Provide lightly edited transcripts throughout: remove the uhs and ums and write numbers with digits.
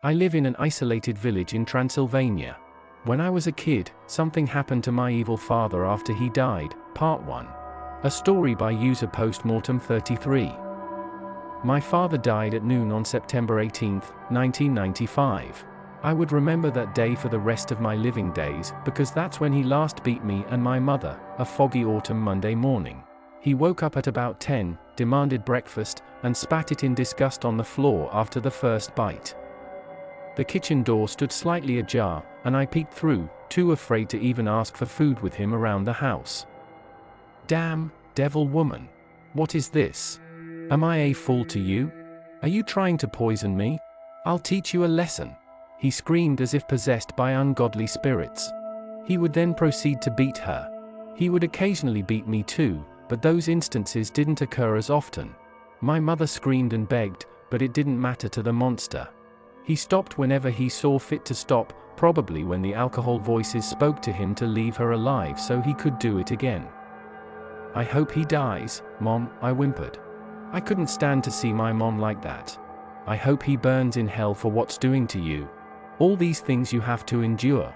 I live in an isolated village in Transylvania. When I was a kid, something happened to my evil father after he died. Part 1. A story by user postmortem 33. My father died at noon on September 18, 1995. I would remember that day for the rest of my living days, because that's when he last beat me and my mother, a foggy autumn Monday morning. He woke up at about 10, demanded breakfast, and spat it in disgust on the floor after the first bite. The kitchen door stood slightly ajar, and I peeked through, too afraid to even ask for food with him around the house. Damn, devil woman. What is this? Am I a fool to you? Are you trying to poison me? I'll teach you a lesson. He screamed as if possessed by ungodly spirits. He would then proceed to beat her. He would occasionally beat me too, but those instances didn't occur as often. My mother screamed and begged, but it didn't matter to the monster. He stopped whenever he saw fit to stop, probably when the alcohol voices spoke to him to leave her alive so he could do it again. I hope he dies, Mom, I whimpered. I couldn't stand to see my mom like that. I hope he burns in hell for what's doing to you. All these things you have to endure.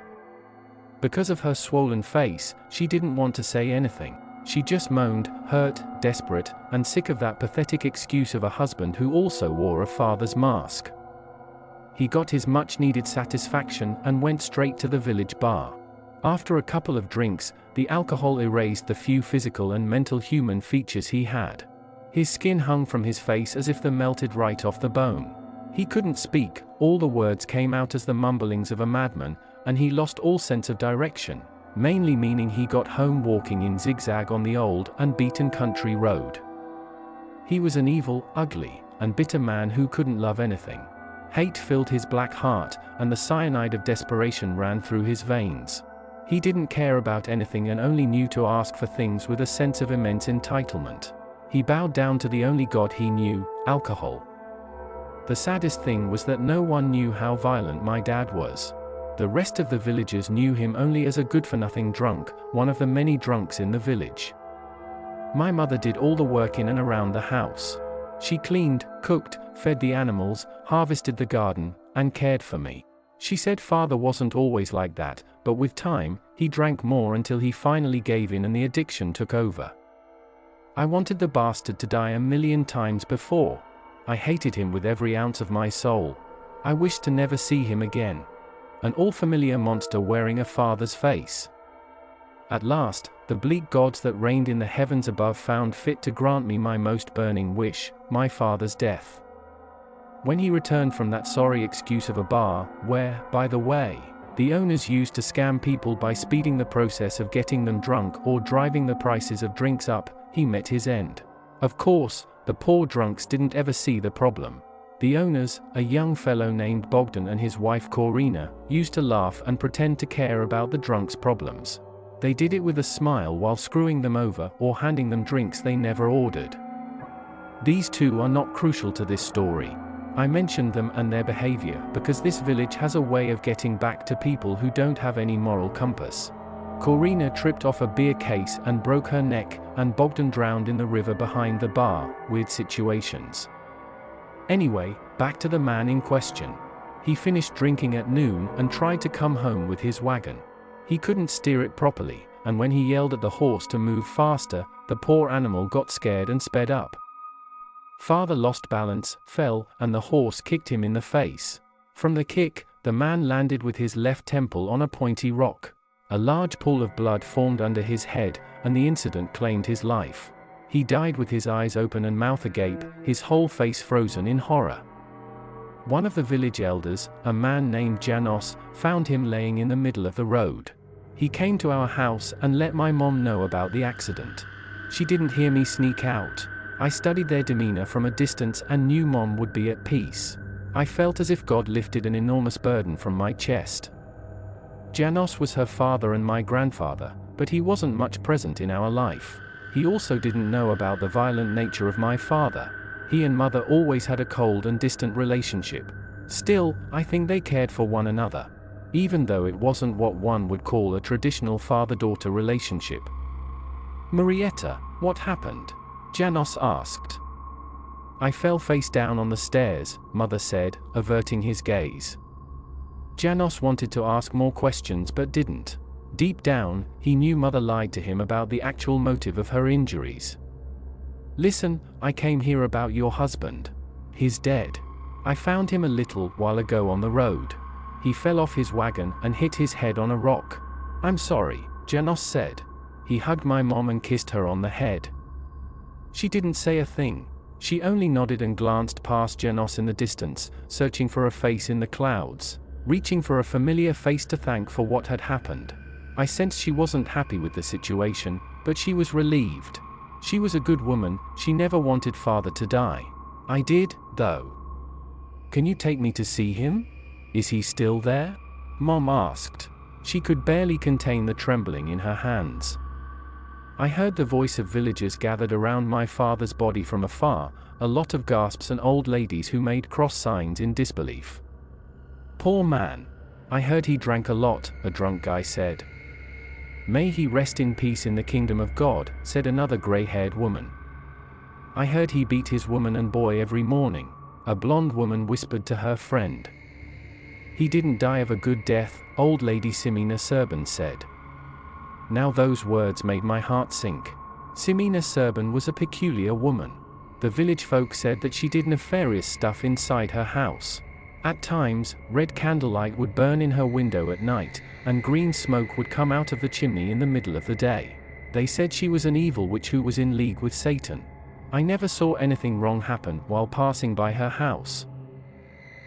Because of her swollen face, she didn't want to say anything. She just moaned, hurt, desperate, and sick of that pathetic excuse of a husband who also wore a father's mask. He got his much-needed satisfaction and went straight to the village bar. After a couple of drinks, the alcohol erased the few physical and mental human features he had. His skin hung from his face as if they melted right off the bone. He couldn't speak, all the words came out as the mumblings of a madman, and he lost all sense of direction, mainly meaning he got home walking in zigzag on the old and beaten country road. He was an evil, ugly, and bitter man who couldn't love anything. Hate filled his black heart, and the cyanide of desperation ran through his veins. He didn't care about anything and only knew to ask for things with a sense of immense entitlement. He bowed down to the only god he knew, alcohol. The saddest thing was that no one knew how violent my dad was. The rest of the villagers knew him only as a good-for-nothing drunk, one of the many drunks in the village. My mother did all the work in and around the house. She cleaned, cooked, fed the animals, harvested the garden, and cared for me. She said father wasn't always like that, but with time, he drank more until he finally gave in and the addiction took over. I wanted the bastard to die a million times before. I hated him with every ounce of my soul. I wished to never see him again. An all-familiar monster wearing a father's face. At last, the bleak gods that reigned in the heavens above found fit to grant me my most burning wish, my father's death. When he returned from that sorry excuse of a bar, where, by the way, the owners used to scam people by speeding the process of getting them drunk or driving the prices of drinks up, he met his end. Of course, the poor drunks didn't ever see the problem. The owners, a young fellow named Bogdan and his wife Corina, used to laugh and pretend to care about the drunks' problems. They did it with a smile while screwing them over or handing them drinks they never ordered. These two are not crucial to this story. I mentioned them and their behavior because this village has a way of getting back to people who don't have any moral compass. Corina tripped off a beer case and broke her neck, and Bogdan drowned in the river behind the bar. Weird situations. Anyway, back to the man in question. He finished drinking at noon and tried to come home with his wagon. He couldn't steer it properly, and when he yelled at the horse to move faster, the poor animal got scared and sped up. Father lost balance, fell, and the horse kicked him in the face. From the kick, the man landed with his left temple on a pointy rock. A large pool of blood formed under his head, and the incident claimed his life. He died with his eyes open and mouth agape, his whole face frozen in horror. One of the village elders, a man named Janos, found him laying in the middle of the road. He came to our house and let my mom know about the accident. She didn't hear me sneak out. I studied their demeanor from a distance and knew Mom would be at peace. I felt as if God lifted an enormous burden from my chest. Janos was her father and my grandfather, but he wasn't much present in our life. He also didn't know about the violent nature of my father. He and mother always had a cold and distant relationship. Still, I think they cared for one another, even though it wasn't what one would call a traditional father-daughter relationship. Marietta, what happened? Janos asked. I fell face down on the stairs, Mother said, averting his gaze. Janos wanted to ask more questions but didn't. Deep down, he knew Mother lied to him about the actual motive of her injuries. Listen, I came here about your husband. He's dead. I found him a little while ago on the road. He fell off his wagon and hit his head on a rock. I'm sorry, Janos said. He hugged my mom and kissed her on the head. She didn't say a thing. She only nodded and glanced past Janos in the distance, searching for a face in the clouds, reaching for a familiar face to thank for what had happened. I sensed she wasn't happy with the situation, but she was relieved. She was a good woman, she never wanted father to die. I did, though. Can you take me to see him? Is he still there? Mom asked. She could barely contain the trembling in her hands. I heard the voice of villagers gathered around my father's body from afar, a lot of gasps and old ladies who made cross signs in disbelief. Poor man. I heard he drank a lot, a drunk guy said. May he rest in peace in the kingdom of God, said another gray-haired woman. I heard he beat his woman and boy every morning, a blonde woman whispered to her friend. He didn't die of a good death, old lady Simina Serban said. Now those words made my heart sink. Simina Serban was a peculiar woman. The village folk said that she did nefarious stuff inside her house. At times, red candlelight would burn in her window at night, and green smoke would come out of the chimney in the middle of the day. They said she was an evil witch who was in league with Satan. I never saw anything wrong happen while passing by her house.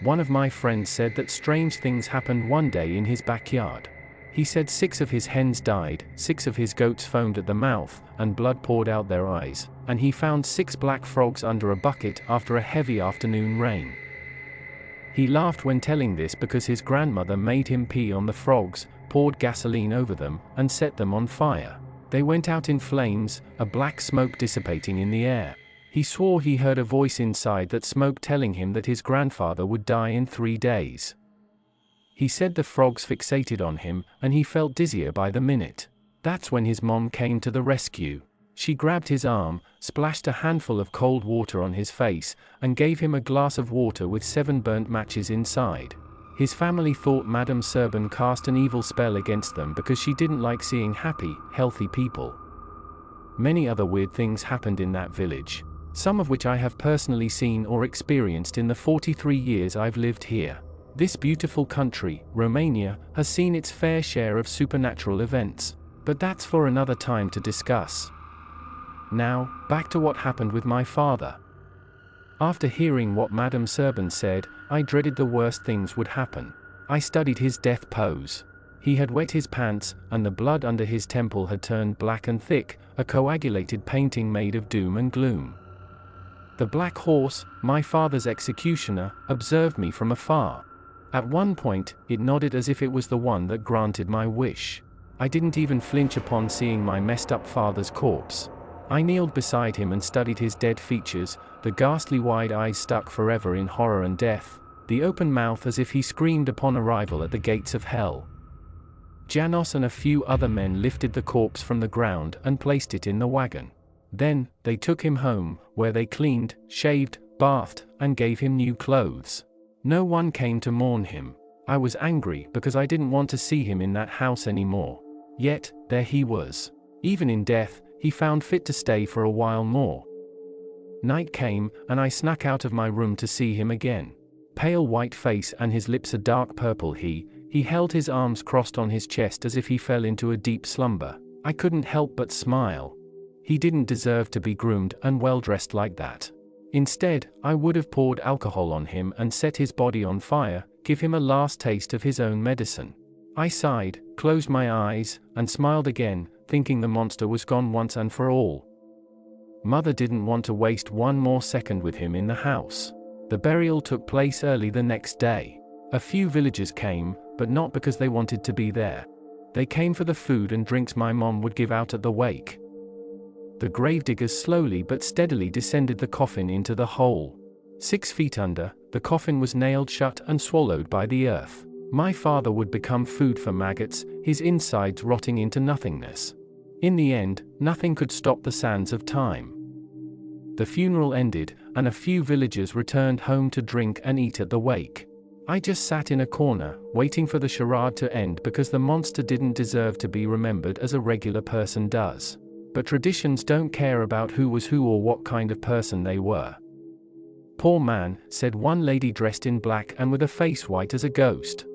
One of my friends said that strange things happened one day in his backyard. He said 6 of his hens died, 6 of his goats foamed at the mouth, and blood poured out their eyes, and he found 6 black frogs under a bucket after a heavy afternoon rain. He laughed when telling this because his grandmother made him pee on the frogs, poured gasoline over them, and set them on fire. They went out in flames, a black smoke dissipating in the air. He swore he heard a voice inside that smoke telling him that his grandfather would die in 3 days. He said the frogs fixated on him, and he felt dizzier by the minute. That's when his mom came to the rescue. She grabbed his arm, splashed a handful of cold water on his face, and gave him a glass of water with 7 burnt matches inside. His family thought Madame Serban cast an evil spell against them because she didn't like seeing happy, healthy people. Many other weird things happened in that village, some of which I have personally seen or experienced in the 43 years I've lived here. This beautiful country, Romania, has seen its fair share of supernatural events, but that's for another time to discuss. Now, back to what happened with my father. After hearing what Madame Serban said, I dreaded the worst things would happen. I studied his death pose. He had wet his pants, and the blood under his temple had turned black and thick, a coagulated painting made of doom and gloom. The black horse, my father's executioner, observed me from afar. At one point, it nodded as if it was the one that granted my wish. I didn't even flinch upon seeing my messed up father's corpse. I kneeled beside him and studied his dead features, the ghastly wide eyes stuck forever in horror and death, the open mouth as if he screamed upon arrival at the gates of hell. Janos and a few other men lifted the corpse from the ground and placed it in the wagon. Then, they took him home, where they cleaned, shaved, bathed, and gave him new clothes. No one came to mourn him. I was angry because I didn't want to see him in that house anymore. Yet, there he was. Even in death, he found fit to stay for a while more. Night came, and I snuck out of my room to see him again. Pale white face and his lips a dark purple, he held his arms crossed on his chest as if he fell into a deep slumber. I couldn't help but smile. He didn't deserve to be groomed and well-dressed like that. Instead, I would have poured alcohol on him and set his body on fire, give him a last taste of his own medicine. I sighed, closed my eyes, and smiled again, thinking the monster was gone once and for all. Mother didn't want to waste one more second with him in the house. The burial took place early the next day. A few villagers came, but not because they wanted to be there. They came for the food and drinks my mom would give out at the wake. The gravediggers slowly but steadily descended the coffin into the hole. 6 feet under, the coffin was nailed shut and swallowed by the earth. My father would become food for maggots, his insides rotting into nothingness. In the end, nothing could stop the sands of time. The funeral ended, and a few villagers returned home to drink and eat at the wake. I just sat in a corner, waiting for the charade to end because the monster didn't deserve to be remembered as a regular person does. But traditions don't care about who was who or what kind of person they were. "Poor man," said one lady dressed in black and with a face white as a ghost.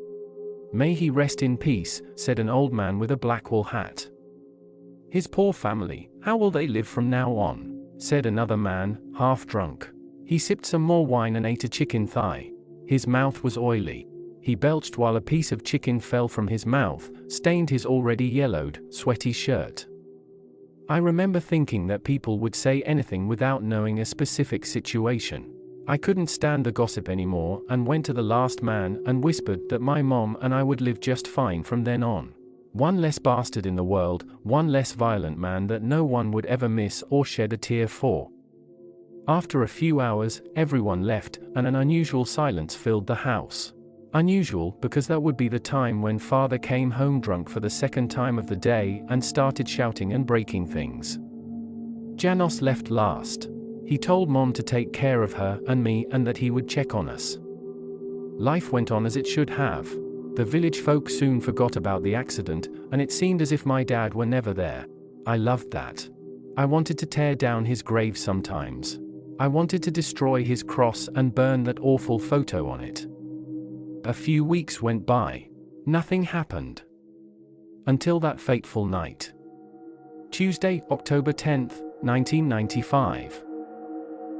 "May he rest in peace," said an old man with a black wool hat. "His poor family, how will they live from now on?" said another man, half drunk. He sipped some more wine and ate a chicken thigh. His mouth was oily. He belched while a piece of chicken fell from his mouth, stained his already yellowed, sweaty shirt. I remember thinking that people would say anything without knowing a specific situation. I couldn't stand the gossip anymore and went to the last man and whispered that my mom and I would live just fine from then on. One less bastard in the world, one less violent man that no one would ever miss or shed a tear for. After a few hours, everyone left, and an unusual silence filled the house. Unusual because that would be the time when father came home drunk for the second time of the day and started shouting and breaking things. Janos left last. He told mom to take care of her and me and that he would check on us. Life went on as it should have. The village folk soon forgot about the accident, and it seemed as if my dad were never there. I loved that. I wanted to tear down his grave sometimes. I wanted to destroy his cross and burn that awful photo on it. A few weeks went by. Nothing happened. Until that fateful night. Tuesday, October 10th, 1995.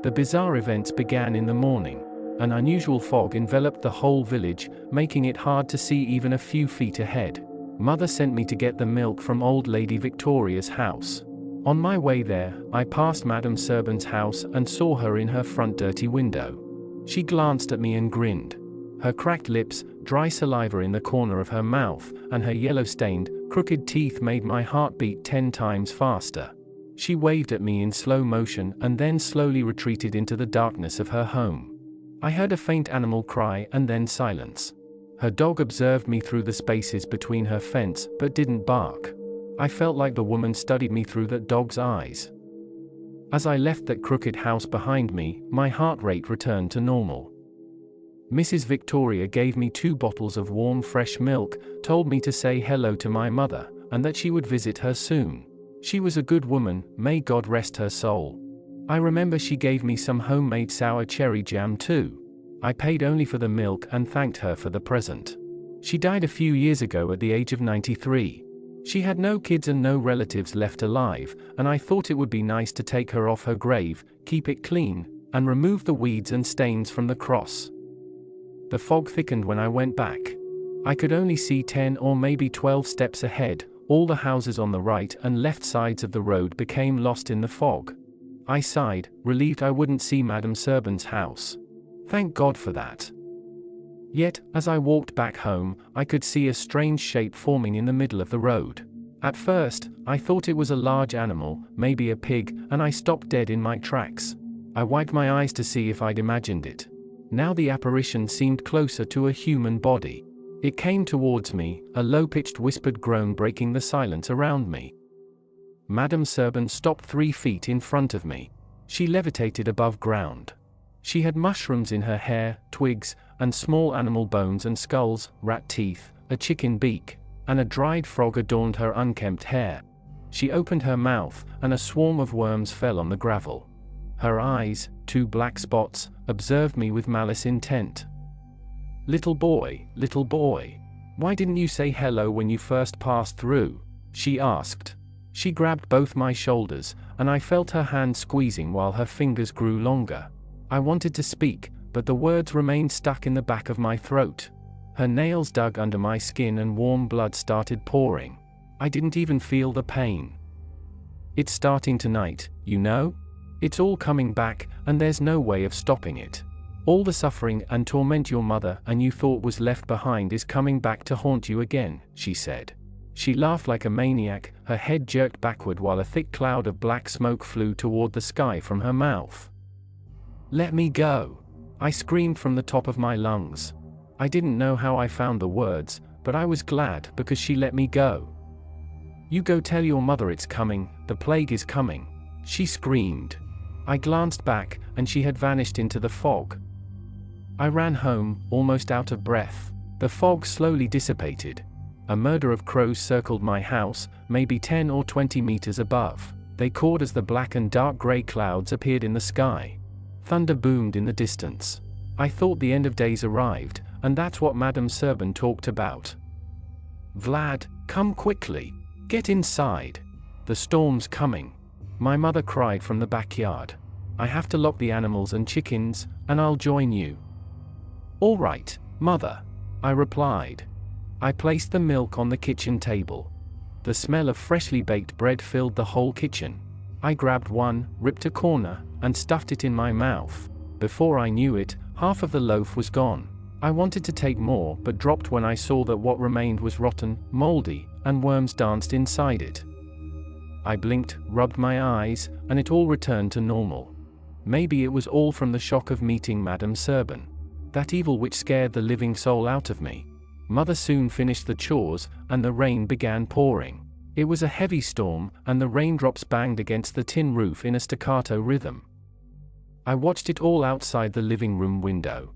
The bizarre events began in the morning. An unusual fog enveloped the whole village, making it hard to see even a few feet ahead. Mother sent me to get the milk from old lady Victoria's house. On my way there, I passed Madame Serban's house and saw her in her front dirty window. She glanced at me and grinned. Her cracked lips, dry saliva in the corner of her mouth, and her yellow-stained, crooked teeth made my heart beat 10 times faster. She waved at me in slow motion and then slowly retreated into the darkness of her home. I heard a faint animal cry and then silence. Her dog observed me through the spaces between her fence but didn't bark. I felt like the woman studied me through that dog's eyes. As I left that crooked house behind me, my heart rate returned to normal. Mrs. Victoria gave me 2 bottles of warm fresh milk, told me to say hello to my mother, and that she would visit her soon. She was a good woman, may God rest her soul. I remember she gave me some homemade sour cherry jam too. I paid only for the milk and thanked her for the present. She died a few years ago at the age of 93. She had no kids and no relatives left alive, and I thought it would be nice to take her off her grave, keep it clean, and remove the weeds and stains from the cross. The fog thickened when I went back. I could only see 10 or maybe 12 steps ahead. All the houses on the right and left sides of the road became lost in the fog. I sighed, relieved I wouldn't see Madame Serban's house. Thank God for that. Yet, as I walked back home, I could see a strange shape forming in the middle of the road. At first, I thought it was a large animal, maybe a pig, and I stopped dead in my tracks. I wiped my eyes to see if I'd imagined it. Now the apparition seemed closer to a human body. It came towards me, a low-pitched whispered groan breaking the silence around me. Madame Serban stopped 3 feet in front of me. She levitated above ground. She had mushrooms in her hair, twigs, and small animal bones and skulls, rat teeth, a chicken beak, and a dried frog adorned her unkempt hair. She opened her mouth, and a swarm of worms fell on the gravel. Her eyes, 2 black spots, observed me with malice intent. Little boy, why didn't you say hello when you first passed through?" she asked. She grabbed both my shoulders, and I felt her hand squeezing while her fingers grew longer. I wanted to speak, but the words remained stuck in the back of my throat. Her nails dug under my skin and warm blood started pouring. I didn't even feel the pain. "It's starting tonight, you know? It's all coming back, and there's no way of stopping it. All the suffering and torment your mother and you thought was left behind is coming back to haunt you again," she said. She laughed like a maniac, her head jerked backward while a thick cloud of black smoke flew toward the sky from her mouth. "Let me go!" I screamed from the top of my lungs. I didn't know how I found the words, but I was glad because she let me go. "You go tell your mother it's coming, the plague is coming," she screamed. I glanced back, and she had vanished into the fog. I ran home, almost out of breath. The fog slowly dissipated. A murder of crows circled my house, maybe 10 or 20 meters above. They cawed as the black and dark gray clouds appeared in the sky. Thunder boomed in the distance. I thought the end of days arrived, and that's what Madame Serban talked about. "Vlad, come quickly. Get inside. The storm's coming." My mother cried from the backyard. "I have to lock the animals and chickens, and I'll join you." "All right, Mother," I replied. I placed the milk on the kitchen table. The smell of freshly baked bread filled the whole kitchen. I grabbed one, ripped a corner, and stuffed it in my mouth. Before I knew it, half of the loaf was gone. I wanted to take more but dropped when I saw that what remained was rotten, moldy, and worms danced inside it. I blinked, rubbed my eyes, and it all returned to normal. Maybe it was all from the shock of meeting Madame Serban. That evil witch scared the living soul out of me. Mother soon finished the chores, and the rain began pouring. It was a heavy storm, and the raindrops banged against the tin roof in a staccato rhythm. I watched it all outside the living room window.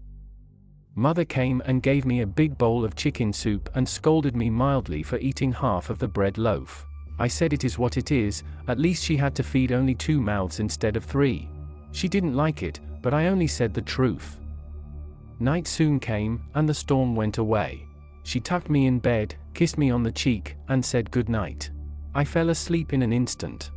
Mother came and gave me a big bowl of chicken soup and scolded me mildly for eating half of the bread loaf. I said it is what it is, at least she had to feed only 2 mouths instead of 3. She didn't like it, but I only said the truth. Night soon came, and the storm went away. She tucked me in bed, kissed me on the cheek, and said good night. I fell asleep in an instant.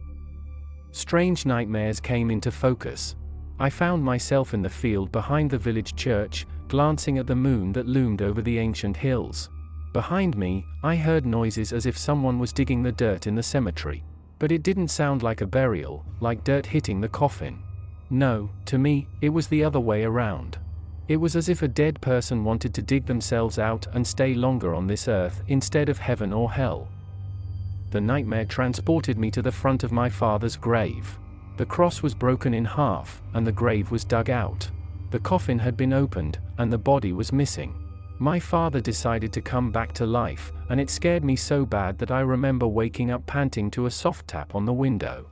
Strange nightmares came into focus. I found myself in the field behind the village church, glancing at the moon that loomed over the ancient hills. Behind me, I heard noises as if someone was digging the dirt in the cemetery. But it didn't sound like a burial, like dirt hitting the coffin. No, to me, it was the other way around. It was as if a dead person wanted to dig themselves out and stay longer on this earth instead of heaven or hell. The nightmare transported me to the front of my father's grave. The cross was broken in half, and the grave was dug out. The coffin had been opened, and the body was missing. My father decided to come back to life, and it scared me so bad that I remember waking up panting to a soft tap on the window.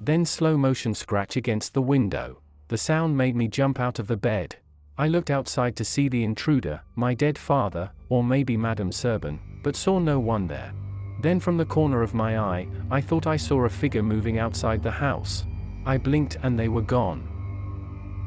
Then slow motion scratch against the window. The sound made me jump out of the bed. I looked outside to see the intruder, my dead father, or maybe Madame Serban, but saw no one there. Then from the corner of my eye, I thought I saw a figure moving outside the house. I blinked and they were gone.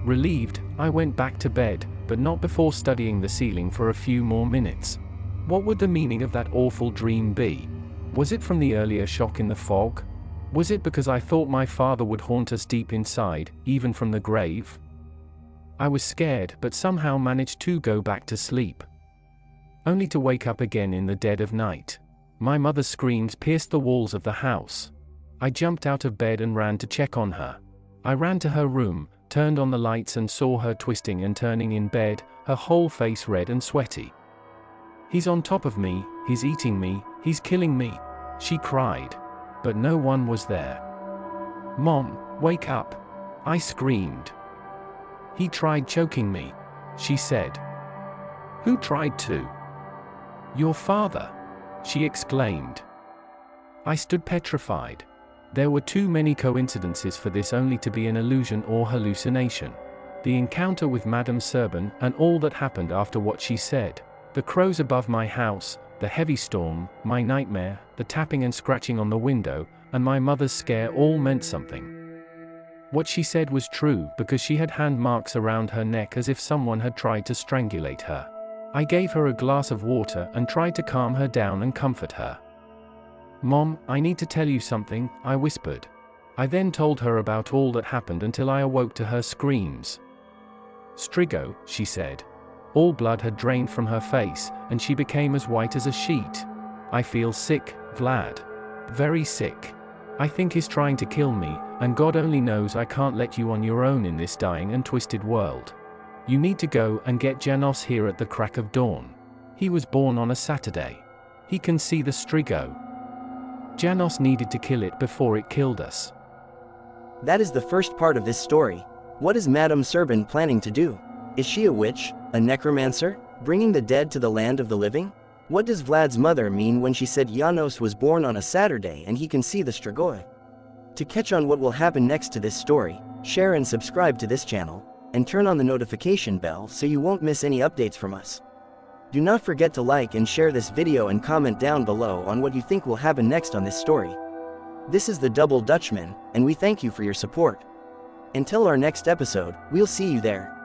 Relieved, I went back to bed, but not before studying the ceiling for a few more minutes. What would the meaning of that awful dream be? Was it from the earlier shock in the fog? Was it because I thought my father would haunt us deep inside, even from the grave? I was scared, but somehow managed to go back to sleep. Only to wake up again in the dead of night. My mother's screams pierced the walls of the house. I jumped out of bed and ran to check on her. I ran to her room, turned on the lights and saw her twisting and turning in bed, her whole face red and sweaty. "He's on top of me, he's eating me, he's killing me," she cried. But no one was there. "Mom, wake up," I screamed. "He tried choking me," she said. "Who tried to?" "Your father," she exclaimed. I stood petrified. There were too many coincidences for this only to be an illusion or hallucination. The encounter with Madame Serban and all that happened after what she said. The crows above my house, the heavy storm, my nightmare, the tapping and scratching on the window, and my mother's scare all meant something. What she said was true because she had hand marks around her neck as if someone had tried to strangulate her. I gave her a glass of water and tried to calm her down and comfort her. "Mom, I need to tell you something," I whispered. I then told her about all that happened until I awoke to her screams. "Strigo," she said. All blood had drained from her face, and she became as white as a sheet. "I feel sick, Vlad. Very sick. I think he's trying to kill me, and God only knows I can't let you on your own in this dying and twisted world. You need to go and get Janos here at the crack of dawn. He was born on a Saturday. He can see the Strigo. Janos needed to kill it before it killed us." That is the first part of this story. What is Madame Serban planning to do? Is she a witch, a necromancer, bringing the dead to the land of the living? What does Vlad's mother mean when she said Janos was born on a Saturday and he can see the Strigoi? To catch on what will happen next to this story, share and subscribe to this channel, and turn on the notification bell so you won't miss any updates from us. Do not forget to like and share this video and comment down below on what you think will happen next on this story. This is the Double Dutchman, and we thank you for your support. Until our next episode, we'll see you there.